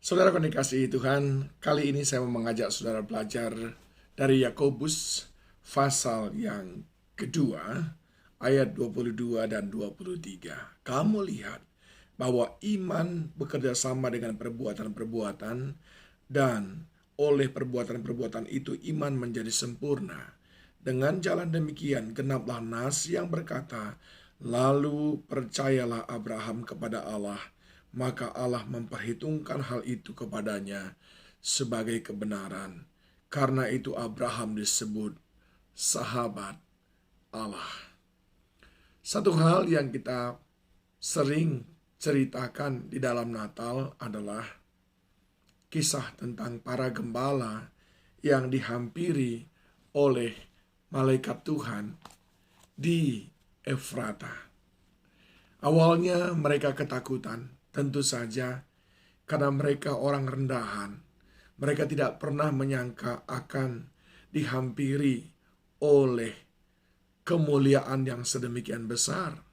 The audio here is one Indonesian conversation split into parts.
Saudara yang dikasihi Tuhan, kali ini saya mau mengajak saudara belajar dari Yakobus pasal yang kedua, ayat 22 dan 23. Kamu lihat bahwa iman bekerja sama dengan perbuatan-perbuatan, dan oleh perbuatan-perbuatan itu iman menjadi sempurna. Dengan jalan demikian genaplah nas yang berkata, lalu percayalah Abraham kepada Allah, maka Allah memperhitungkan hal itu kepadanya sebagai kebenaran. Karena itu Abraham disebut sahabat Allah. Satu hal yang kita sering ceritakan di dalam Natal adalah kisah tentang para gembala yang dihampiri oleh malaikat Tuhan di Efrata. Awalnya mereka ketakutan, tentu saja karena mereka orang rendahan. Mereka tidak pernah menyangka akan dihampiri oleh kemuliaan yang sedemikian besar.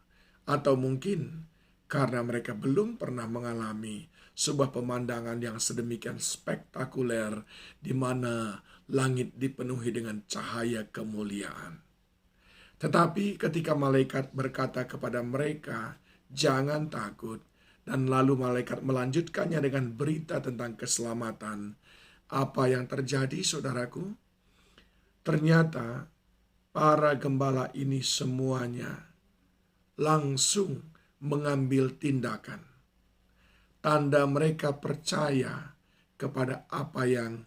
Atau mungkin karena mereka belum pernah mengalami sebuah pemandangan yang sedemikian spektakuler di mana langit dipenuhi dengan cahaya kemuliaan. Tetapi ketika malaikat berkata kepada mereka, jangan takut, dan lalu malaikat melanjutkannya dengan berita tentang keselamatan. Apa yang terjadi, saudaraku? Ternyata para gembala ini semuanya langsung mengambil tindakan. Tanda mereka percaya kepada apa yang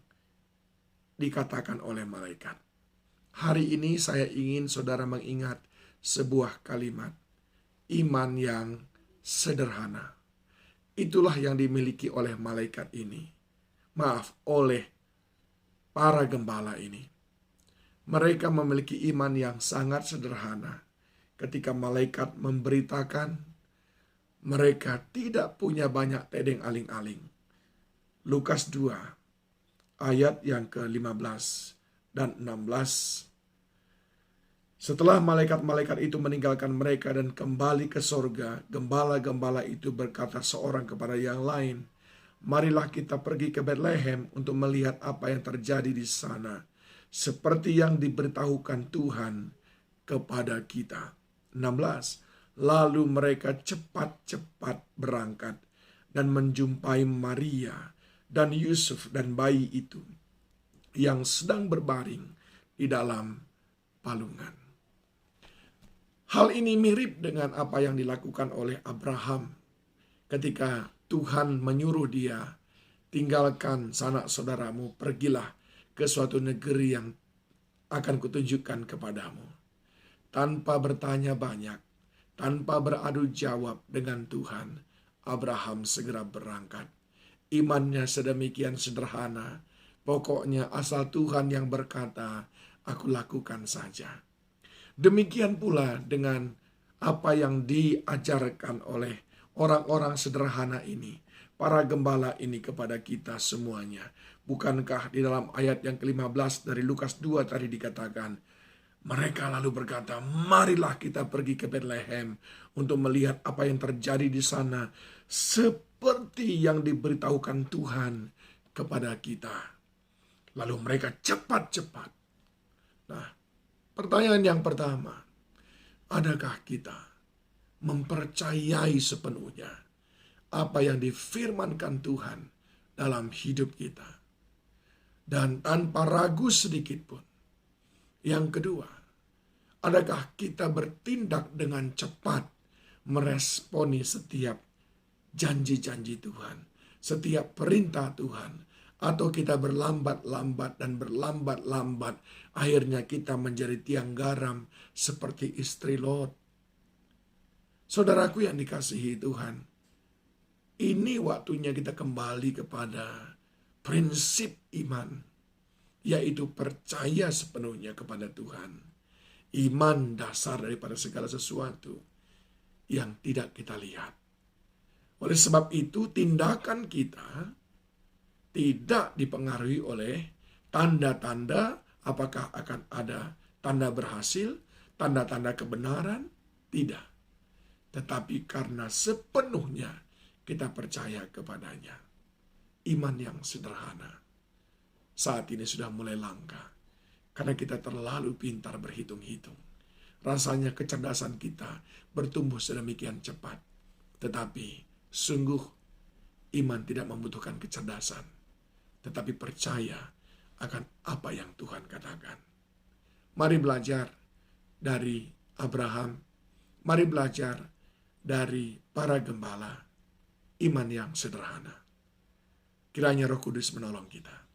dikatakan oleh malaikat. Hari ini saya ingin saudara mengingat sebuah kalimat, iman yang sederhana. Itulah yang dimiliki oleh malaikat ini. Oleh para gembala ini. Mereka memiliki iman yang sangat sederhana. Ketika malaikat memberitakan, mereka tidak punya banyak tedeng aling-aling. Lukas 2, ayat yang ke-15 dan 16. Setelah malaikat-malaikat itu meninggalkan mereka dan kembali ke sorga, gembala-gembala itu berkata seorang kepada yang lain, marilah kita pergi ke Betlehem untuk melihat apa yang terjadi di sana, seperti yang diberitahukan Tuhan kepada kita. 16. Lalu mereka cepat-cepat berangkat dan menjumpai Maria dan Yusuf dan bayi itu yang sedang berbaring di dalam palungan. Hal ini mirip dengan apa yang dilakukan oleh Abraham ketika Tuhan menyuruh dia, tinggalkan sanak saudaramu, pergilah ke suatu negeri yang akan kutunjukkan kepadamu. Tanpa bertanya banyak, tanpa beradu jawab dengan Tuhan, Abraham segera berangkat. Imannya sedemikian sederhana, pokoknya asal Tuhan yang berkata, aku lakukan saja. Demikian pula dengan apa yang diajarkan oleh orang-orang sederhana ini, para gembala ini kepada kita semuanya. Bukankah di dalam ayat yang ke-15 dari Lukas 2 tadi dikatakan, mereka lalu berkata, marilah kita pergi ke Betlehem untuk melihat apa yang terjadi di sana, seperti yang diberitahukan Tuhan kepada kita. Lalu mereka cepat-cepat. Nah, pertanyaan yang pertama, adakah kita mempercayai sepenuhnya apa yang difirmankan Tuhan dalam hidup kita? Dan tanpa ragu sedikit pun. Yang kedua, adakah kita bertindak dengan cepat meresponi setiap janji-janji Tuhan, setiap perintah Tuhan, atau kita berlambat-lambat dan berlambat-lambat, akhirnya kita menjadi tiang garam seperti istri Lot. Saudaraku yang dikasihi Tuhan, ini waktunya kita kembali kepada prinsip iman, yaitu percaya sepenuhnya kepada Tuhan. Iman dasar daripada segala sesuatu yang tidak kita lihat. Oleh sebab itu, tindakan kita tidak dipengaruhi oleh tanda-tanda apakah akan ada tanda berhasil, tanda-tanda kebenaran, tidak. Tetapi karena sepenuhnya kita percaya kepadanya. iman yang sederhana saat ini sudah mulai langka karena kita terlalu pintar berhitung-hitung. Rasanya kecerdasan kita bertumbuh sedemikian cepat, tetapi sungguh iman tidak membutuhkan kecerdasan, tetapi percaya akan apa yang Tuhan katakan. Mari belajar dari Abraham, mari belajar dari para gembala, iman yang sederhana. Kiranya Roh Kudus menolong kita.